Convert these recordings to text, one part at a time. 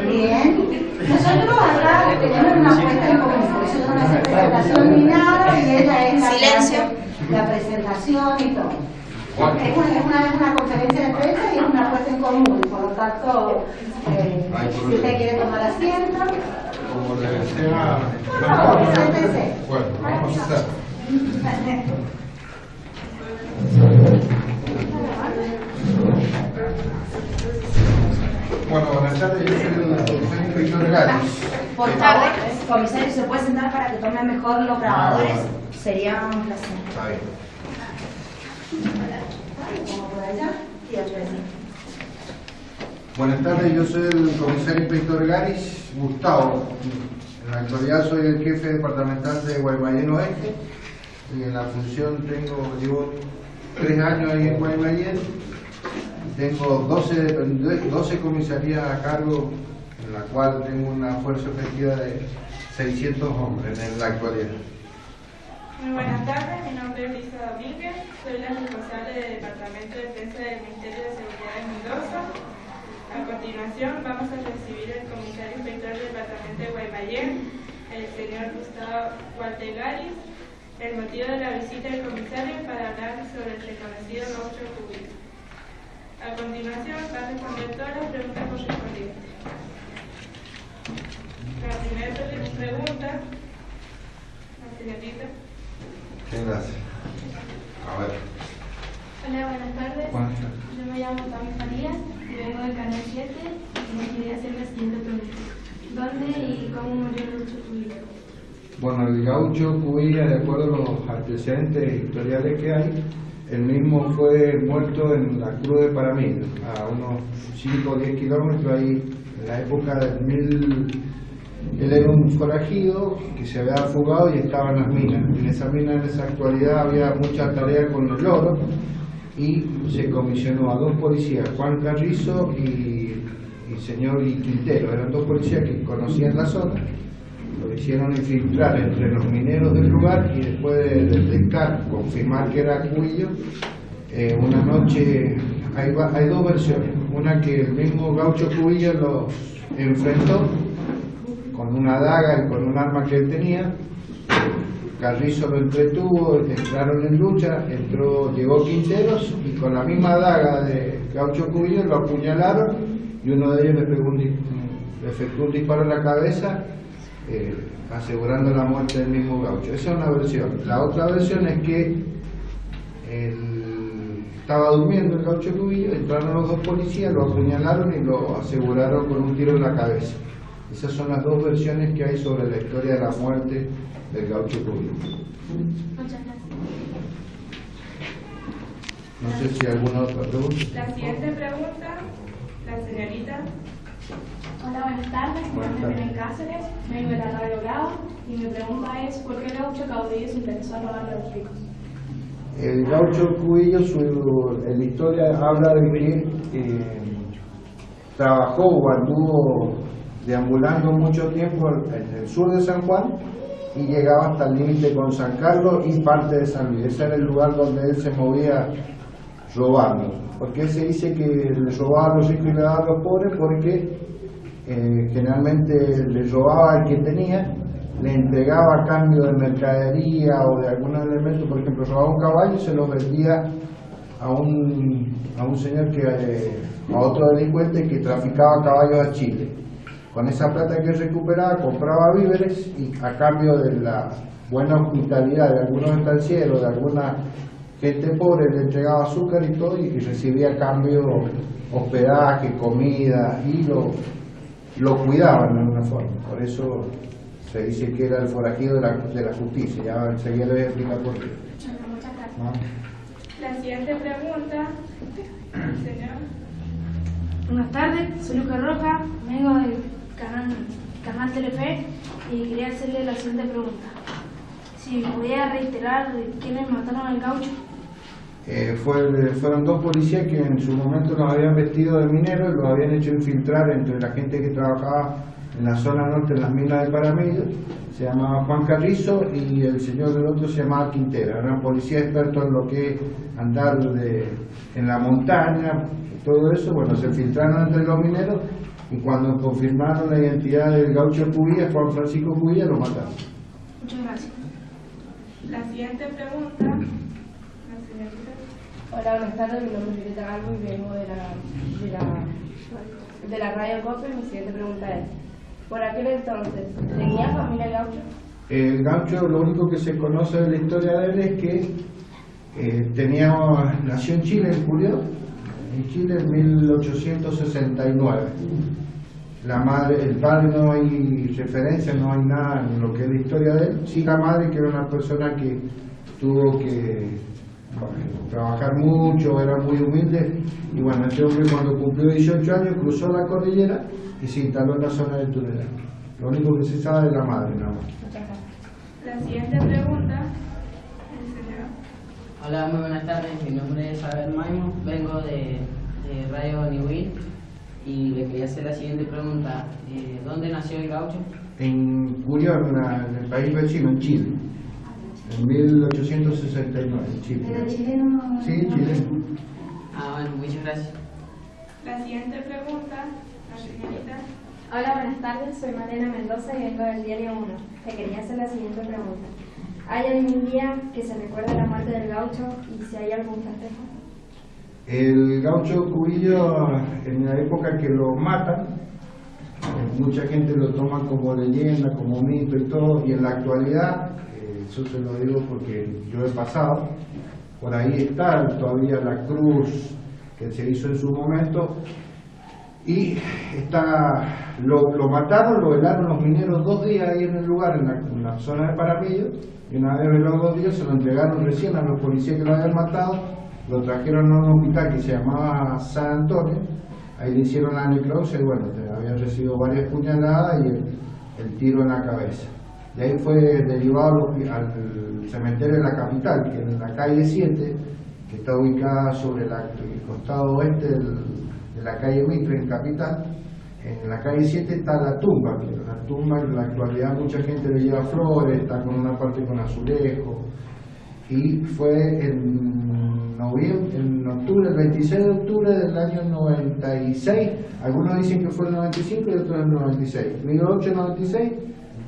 Bien. Nosotros acá tenemos una puesta en común. Yo no hace presentación ni nada y ella es la presentación y todo. Es una conferencia de prensa y es una puesta en común. Por lo tanto, si usted quiere tomar asiento. Como le desea. Siéntese. Bueno, vamos a hacer. Bueno, buenas tardes, yo soy el inspector Garis. Por tarde, comisario, ¿se puede sentar para que tomen mejor los grabadores? Sería un placer. Está bien. Como por allá. Sí, otra vez. Buenas tardes, yo soy el comisario inspector Garis, Gustavo. En la actualidad soy el jefe departamental de Guaymallén Oeste y en la función llevo 3 años ahí en Guaymallén. Tengo 12 comisarías a cargo, en la cual tengo una fuerza efectiva de 600 hombres en la actualidad. Muy buenas tardes, mi nombre es Lisa Domínguez, soy la responsable del Departamento de Defensa del Ministerio de Seguridad de Mendoza. A continuación vamos a recibir al comisario inspector del Departamento de Guaymallén, el señor Gustavo Gualtegaris. El motivo de la visita del comisario es para hablar sobre el reconocido gaucho público. A continuación va a responder todas las preguntas correspondientes. La primera pregunta, la señorita. Muchas gracias. A ver. Hola, buenas tardes. Buenas tardes. Yo me llamo Tami Farías y vengo del Canal 7 y me quería hacer la siguiente pregunta. ¿Dónde y cómo murió el gaucho cubilla? Bueno, el gaucho Cubilla, de acuerdo a los antecedentes historiales que hay, el mismo fue muerto en la Cruz de Paramillo, a unos 5 o 10 kilómetros ahí, en la época del 1000. Él era un forajido que se había fugado y estaba en las minas. En esa mina, en esa actualidad, había mucha tarea con el oro y se comisionó a 2 policías, Juan Carrizo y señor Quintero. Eran 2 policías que conocían la zona. Lo hicieron infiltrar entre los mineros del lugar y después de detectar, confirmar que era Cubillo, una noche, hay 2 versiones. Una que el mismo gaucho Cubillo los enfrentó con una daga y con un arma que él tenía. Carrizo lo entretuvo, entraron en lucha, llegó Quinteros y con la misma daga de gaucho Cubillo lo apuñalaron y uno de ellos le efectuó un disparo en la cabeza, asegurando la muerte del mismo gaucho. Esa es una versión. La otra versión es que estaba durmiendo el gaucho Cubillo, entraron los 2 policías, lo apuñalaron y lo aseguraron con un tiro en la cabeza. Esas son las 2 versiones que hay sobre la historia de la muerte del gaucho Cubillo. Muchas gracias. No sé si hay alguna otra pregunta. La siguiente pregunta, la señorita. Hola, buenas tardes. Mi Buenas nombre es tardes. Belén Cáceres, vengo de la Radio Bravo y mi pregunta es ¿por qué el gaucho Caudillo se interesó en robarle los ricos? El gaucho Cubillo, en la historia habla de que trabajó o anduvo deambulando mucho tiempo en el sur de San Juan y llegaba hasta el límite con San Carlos y parte de San Luis. Ese era el lugar donde él se movía robando. Porque se dice que le robaba a los ricos y le daba a los pobres porque generalmente le robaba al que tenía, le entregaba a cambio de mercadería o de algún elemento. Por ejemplo, robaba un caballo y se lo vendía a un señor a otro delincuente que traficaba caballos a Chile. Con esa plata que recuperaba compraba víveres y a cambio de la buena hospitalidad de algunos estancieros, de alguna gente pobre, le entregaba azúcar y todo y recibía a cambio hospedaje, comida y lo cuidaban de alguna forma. Por eso se dice que era el forajido de la justicia. Ya enseguida le voy a explicar por qué. Muchas gracias. ¿No? La siguiente pregunta, señor. Buenas tardes, soy Lucas Roja, vengo del canal Telefe y quería hacerle la siguiente pregunta. Si me podía reiterar quiénes mataron al gaucho. Fueron 2 policías que en su momento los habían vestido de mineros y los habían hecho infiltrar entre la gente que trabajaba en la zona norte, en las minas de Paramillo. Se llamaba Juan Carrizo y el señor del otro se llamaba Quintero. Eran policías expertos en lo que es andar en la montaña, todo eso. Bueno, se infiltraron entre los mineros y cuando confirmaron la identidad del gaucho Cubilla, Juan Francisco Cubilla, lo mataron. Muchas gracias. La siguiente pregunta, la señorita. Hola, buenas tardes. Mi nombre es Violeta Galvo y vengo de la radio COPE. Mi siguiente pregunta es: por aquel entonces, ¿tenía familia el gaucho? El gaucho, lo único que se conoce de la historia de él es que nació en Chile, en Julio, en Chile en 1869. La madre, el padre no hay referencia, no hay nada en lo que es la historia de él. Sí, la madre, que era una persona que tuvo que trabajar mucho, era muy humilde, y bueno, este hombre cuando cumplió 18 años cruzó la cordillera y se instaló en la zona del Tunelán. Lo único que se sabe es la madre, nada más. La siguiente pregunta, el señor. Hola, muy buenas tardes. Mi nombre es Abel Maño, vengo de Radio Niwil y le quería hacer la siguiente pregunta. ¿Dónde nació el gaucho? En Cuyo, en el país vecino, en Chile, en 1869, en Chile. Pero chileno. Sí, chileno. Bueno, muchas gracias. La siguiente pregunta, la señorita. Hola, buenas tardes. Soy Mariana Mendoza y vengo del Diario 1. Te quería hacer la siguiente pregunta. ¿Hay algún día que se recuerde la muerte del gaucho y si hay algún festejo? El gaucho Cubillo, en la época que lo matan, mucha gente lo toma como leyenda, como mito y todo, y en la actualidad, eso se lo digo porque yo he pasado, por ahí está todavía la cruz que se hizo en su momento, y lo mataron, lo velaron los mineros 2 días ahí en el lugar, en la zona de Paramillo, y una vez velados 2 días se lo entregaron recién a los policías que lo habían matado, lo trajeron a un hospital que se llamaba San Antonio, ahí le hicieron la necropsia y bueno, había recibido varias puñaladas y el tiro en la cabeza. De ahí fue derivado al cementerio de la capital, que en la calle 7, que está ubicada sobre el costado oeste de la calle Mitre, en Capital. En la calle 7 está la tumba, que la tumba en la actualidad mucha gente le lleva flores, está con una parte con azulejo, y fue en octubre, el 26 de octubre del año 96, algunos dicen que fue el 95 y otros el 96, 1896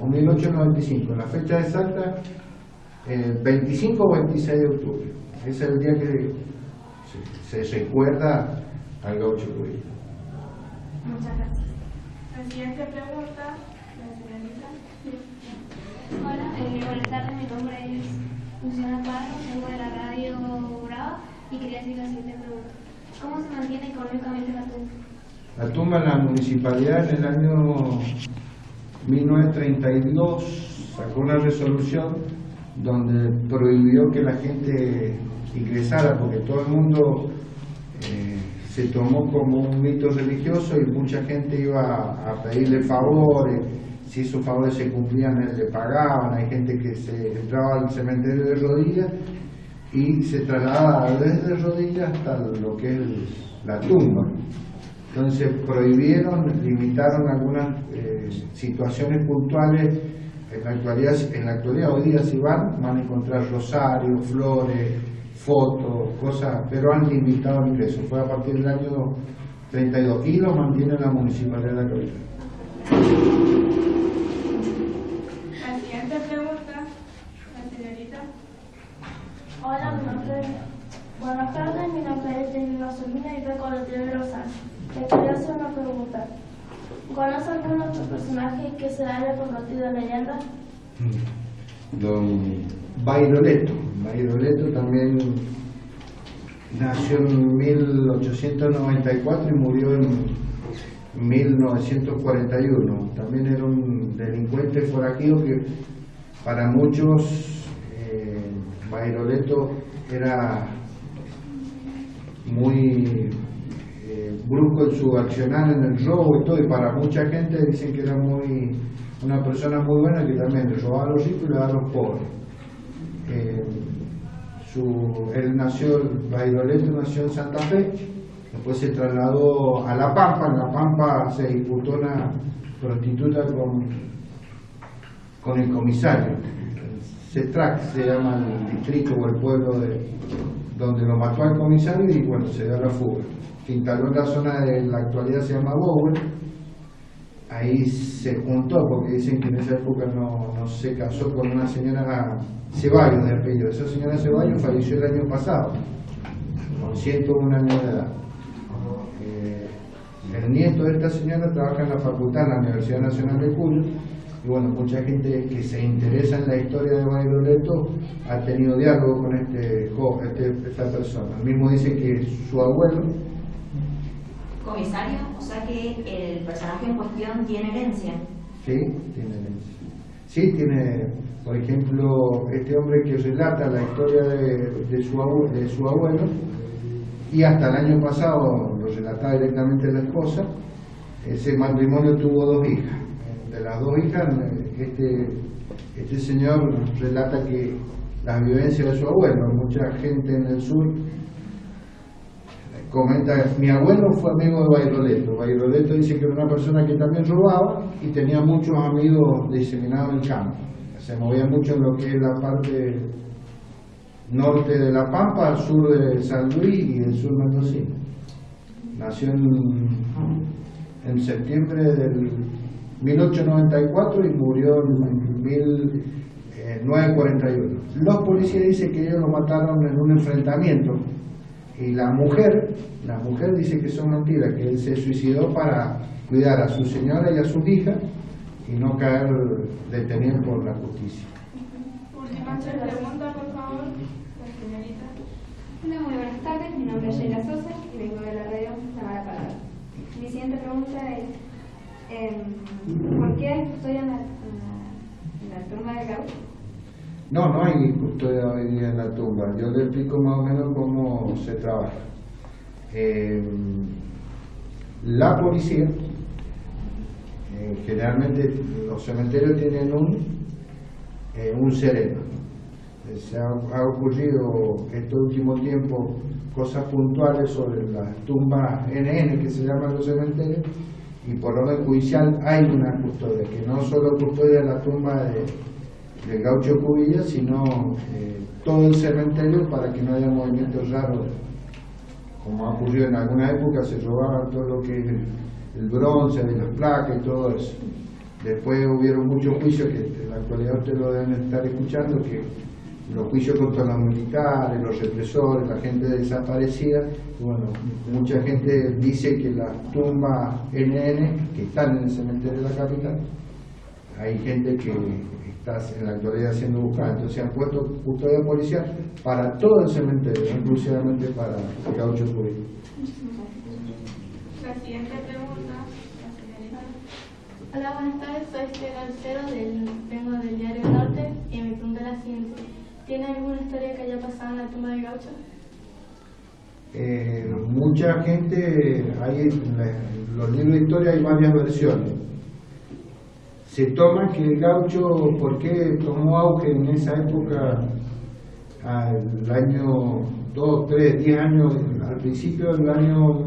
o 1895, la fecha exacta, 25 o 26 de octubre, ese es el día que se recuerda al gaucho Cubillo. Muchas gracias. La siguiente pregunta, la señorita. Hola, buenas tardes. Mi nombre es Luciana Parro, vengo de la Radio Brava y quería hacer la siguiente pregunta. ¿Cómo se mantiene económicamente la tumba? La tumba en la municipalidad en el año 1932 sacó una resolución donde prohibió que la gente ingresara, porque todo el mundo se tomó como un mito religioso y mucha gente iba a pedirle favores, si esos favores se cumplían le pagaban, hay gente que se entraba al cementerio de rodillas y se trasladaba desde rodillas hasta lo que es la tumba. Entonces prohibieron, limitaron algunas situaciones puntuales. En la actualidad hoy día si van a encontrar rosarios, flores, fotos, cosas, pero han limitado el ingreso. Fue a partir del año 32 y lo mantiene la Municipalidad de la capital. La siguiente pregunta, la señorita. Hola, buenas tardes. Mi nombre es Janina Solina y vengo del Diario Rosal. Te quería hacer una pregunta. ¿Conoce algún otro personaje que se haya convertido en leyenda? Don Bairoleto. Bairoleto también nació en 1894 y murió en 1941. También era un delincuente forajido que para muchos Bairoleto era muy brusco en su accionar en el robo y todo, y para mucha gente dicen que era una persona muy buena, que también le robaba a los ricos y le daba a los pobres. Él nació, Bairoleto nació en Santa Fe, después se trasladó a La Pampa. En La Pampa se disputó una prostituta con el comisario. Cetrac se llama el distrito o el pueblo donde lo mató al comisario, y bueno, se dio la fuga. Se instaló en la zona de la actualidad se llama Bowen, ahí se juntó, porque dicen que en esa época no se casó con una señora Ceballos de apellido. Esa señora Ceballos falleció el año pasado, con 101 años de edad. El nieto de esta señora trabaja en la facultad en la Universidad Nacional de Cuyo, y bueno, mucha gente que se interesa en la historia de Bairoleto ha tenido diálogo con esta persona. El mismo dice que su abuelo... Comisario, o sea que el personaje en cuestión tiene herencia. Sí, tiene herencia. Sí, tiene, por ejemplo, este hombre que relata la historia de su abuelo, y hasta el año pasado lo relataba directamente la esposa. Ese matrimonio tuvo 2 hijas. De las 2 hijas, este señor relata que las vivencias de su abuelo. Mucha gente en el sur comenta: mi abuelo fue amigo de Bairoleto. Bairoleto dice que era una persona que también robaba y tenía muchos amigos diseminados en el campo. Se movía mucho en lo que es la parte norte de La Pampa, al sur de San Luis y el sur mendocino. Nació en septiembre del 1894 y murió en 1941. Los policías dicen que ellos lo mataron en un enfrentamiento, y la mujer dice que son mentiras, que él se suicidó para cuidar a su señora y a sus hijas y no caer detenido por la justicia. Última pregunta, por favor, la señorita. Hola, muy buenas tardes. Mi nombre es Sheila Sosa y vengo de la radio La Mala Palabra. Mi siguiente pregunta es: ¿por qué hay custodia en la tumba de Gaucho? No hay custodia hoy día en la tumba. Yo le explico más o menos cómo se trabaja. La policía, generalmente los cementerios tienen un sereno. Se ha ocurrido este último tiempo cosas puntuales sobre las tumbas NN que se llaman los cementerios, y por orden judicial hay una custodia, que no solo custodia la tumba del Gaucho Cubilla, sino todo el cementerio, para que no haya movimientos raros, como ha ocurrido en alguna época. Se robaba todo lo que es el bronce de las placas y todo eso. Después hubieron muchos juicios que en la actualidad ustedes lo deben estar escuchando, que los juicios contra los militares, los represores, la gente desaparecida. Bueno, mucha gente dice que las tumbas NN que están en el cementerio de la capital, hay gente que está en la actualidad siendo buscada. Entonces se han puesto custodia policial para todo el cementerio, no exclusivamente para el Gaucho Cubilla. La siguiente pregunta, la señorita. Hola, buenas tardes. Soy Estela Lucero, vengo del Diario Norte, y mi pregunta es la siguiente: ¿tiene alguna historia que haya pasado en la tumba de Gaucho? Mucha gente, en los libros de historia hay varias versiones. Se toma que el Gaucho, ¿por qué tomó auge en esa época? Al año 2, 3, 10 años, al principio del año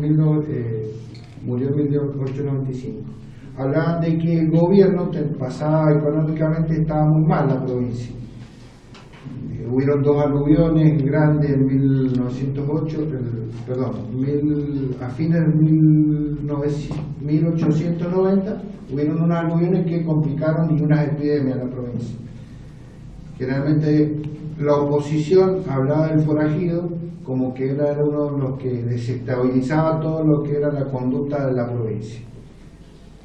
murió en 1895. Hablaban de que el gobierno pasaba económicamente, estaba muy mal la provincia. Hubieron 2 aluviones grandes en 1908, a fines de 1890, hubieron unos aluviones que complicaron y unas epidemias en la provincia. Generalmente la oposición hablaba del forajido como que era uno de los que desestabilizaba todo lo que era la conducta de la provincia.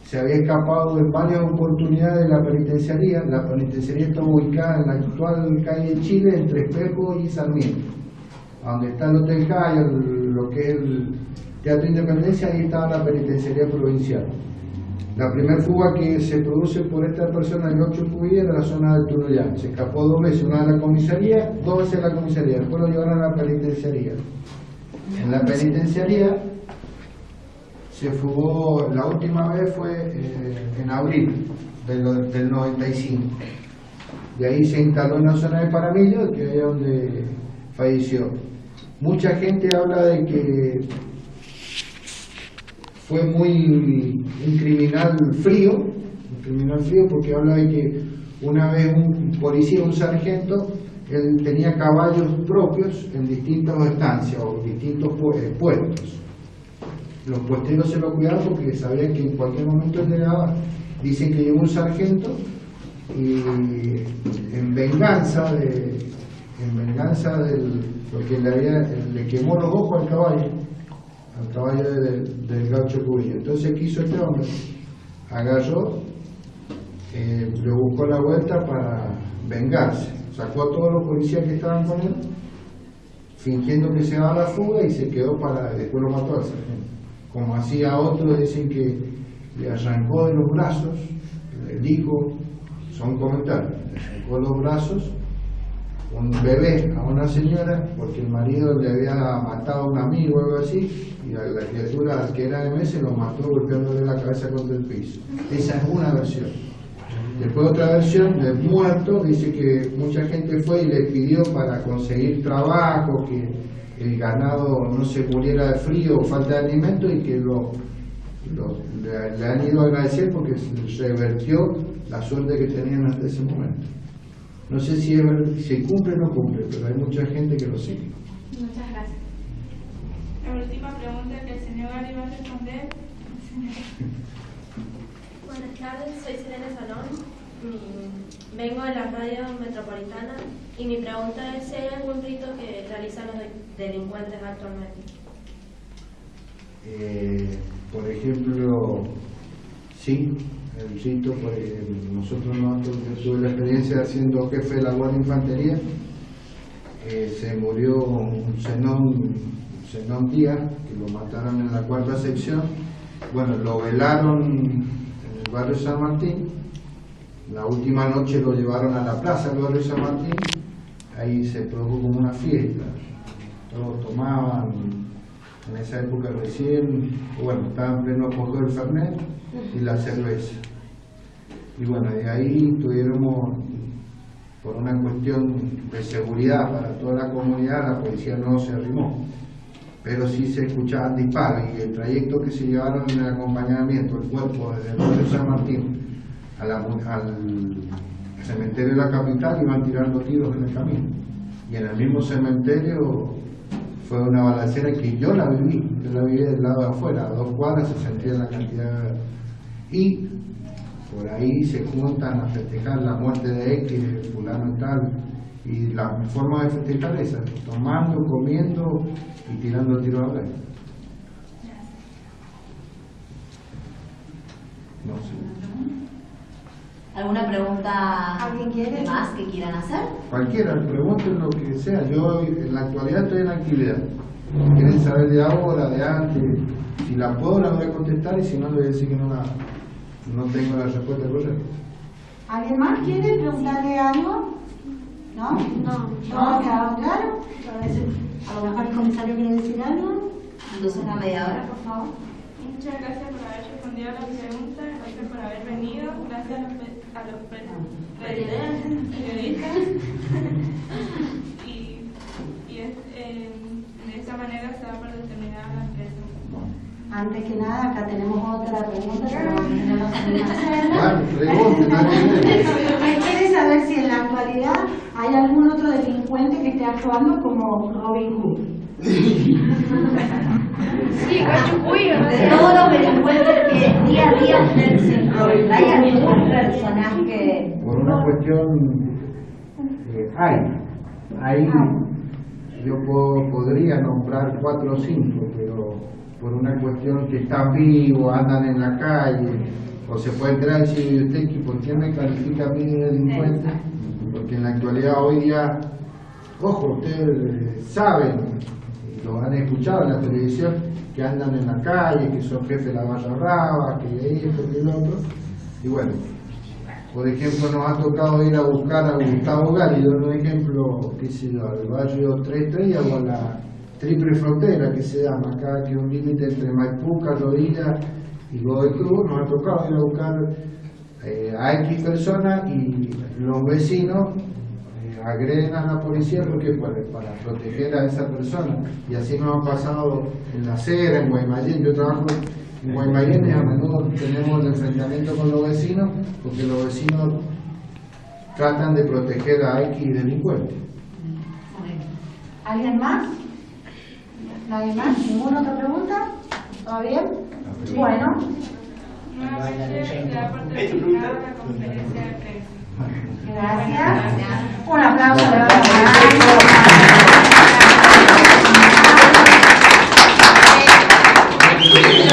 Se había escapado en varias oportunidades de la penitenciaría. La penitenciaría está ubicada en la actual calle de Chile, entre Espejo y Sarmiento, donde está el Hotel Jaya, lo que es el Teatro Independencia. Ahí estaba la penitenciaría provincial. La primera fuga que se produce por esta persona, el Gaucho Cubilla, era la zona de Tunuyán. Se escapó 2 veces, una de la comisaría, 2 veces a la comisaría, después lo llevaron a la penitenciaría. En la penitenciaría se fugó, la última vez fue en abril del 95. De ahí se instaló en la zona de Paramillo, que es donde falleció. Mucha gente habla de que fue un criminal frío, porque habla de que una vez un policía, un sargento, él tenía caballos propios en distintas estancias o distintos puestos. los puesteros se lo cuidaban porque sabían que en cualquier momento llegaba. Dicen que llegó un sargento y en venganza porque le quemó los ojos al caballo del gaucho Cubillo. Entonces quiso este hombre, agarró, le buscó la vuelta para vengarse, sacó a todos los policías que estaban con él, fingiendo que se daba la fuga y se quedó después lo mató al sargento. Como hacía otro, dicen que le arrancó de los brazos, le dijo, son comentarios, le arrancó los brazos un bebé a una señora porque el marido le había matado a un amigo o algo así, y a la criatura que era de meses lo mató golpeándole la cabeza contra el piso. Esa es una versión. Después otra versión del muerto dice que mucha gente fue y le pidió para conseguir trabajo, que el ganado no se muriera de frío o falta de alimento, y que le han ido a agradecer porque se revertió la suerte que tenían hasta ese momento. No sé si se cumple o no cumple, pero hay mucha gente que lo sigue. Muchas gracias. La última pregunta que el señor Gary va a responder. Buenas tardes, soy Selene Salón, vengo de la radio metropolitana y mi pregunta es si hay algún rito que realizan los delincuentes actualmente. Por ejemplo, sí, el rito, nosotros yo tuve la experiencia siendo jefe de la Guardia de Infantería, se murió un Zenón Díaz, que lo mataron en la 4ª sección. Bueno, lo velaron en el barrio San Martín, la última noche lo llevaron a la plaza del barrio San Martín, ahí se produjo como una fiesta, todos tomaban, en esa época recién, estaba en pleno apogeo el Fernet y la cerveza. Y bueno, de ahí tuviéramos, por una cuestión de seguridad para toda la comunidad, la policía no se arrimó, pero sí se escuchaban disparos, y el trayecto que se llevaron en el acompañamiento, el cuerpo desde el barrio San Martín al cementerio de la capital, iban tirando tiros en el camino. Y en el mismo cementerio fue una balacera que yo la viví del lado de afuera, a 2 cuadras se sentía la cantidad. Y por ahí se juntan a festejar la muerte de X, de fulano y tal, y la forma de festejar es esa, tomando, comiendo y tirando tiros a ver. No sé. ¿Alguna pregunta ¿Alguien quiere? más que quieran hacer? Cualquiera, pregunten lo que sea. Yo en la actualidad estoy en actividad. Quieren saber de ahora, de antes. Si la puedo, la voy a contestar, y si no, le voy a decir que no tengo la respuesta correcta. ¿Alguien más quiere preguntarle algo? ¿No? ¿No ha quedado claro? A lo mejor el comisario quiere decir algo. Entonces, una media hora, por favor. Muchas gracias por haber respondido a las preguntas, gracias por haber venido, gracias a los periodistas. y de esta manera se da por determinada la empresa. Antes que nada, acá tenemos otra pregunta que no nos anima a hacerla. Bueno, pregunten. Quiere saber si en la actualidad hay algún otro delincuente que esté actuando como Robin Hood. Sí, Cacho Cuyo, ¿no? De todos los delincuentes que día a día ustedes se encuentran, ¿hay algún personaje que...? Por una cuestión, hay, yo podría nombrar 4 o 5, pero por una cuestión que están vivos, andan en la calle, o se puede entrar y decir, ¿usted por qué me califica a mí de delincuente? Porque en la actualidad, hoy día, ojo, ustedes saben, lo han escuchado en la televisión, que andan en la calle, que son jefes de la barra brava, que esto, que lo otro. Y bueno, por ejemplo, nos ha tocado ir a buscar a Gustavo Gali, un ejemplo, qué sé yo, al barrio 3 Estrellas o a la Triple Frontera, que se llama acá, que es un límite entre Maipú, Carrodilla y Godoy Cruz. Nos ha tocado ir a buscar a X personas, y los vecinos agreden a la policía porque para proteger a esa persona, y así nos ha pasado en La Cera, en Guaymallén. Yo trabajo en Guaymallén y a menudo tenemos el enfrentamiento con los vecinos porque los vecinos tratan de proteger a X delincuentes. ¿Alguien más? ¿Nadie más? ¿Ninguna otra pregunta? ¿Todo bien? Bueno. Nuevamente se da por terminada la conferencia de prensa. Gracias.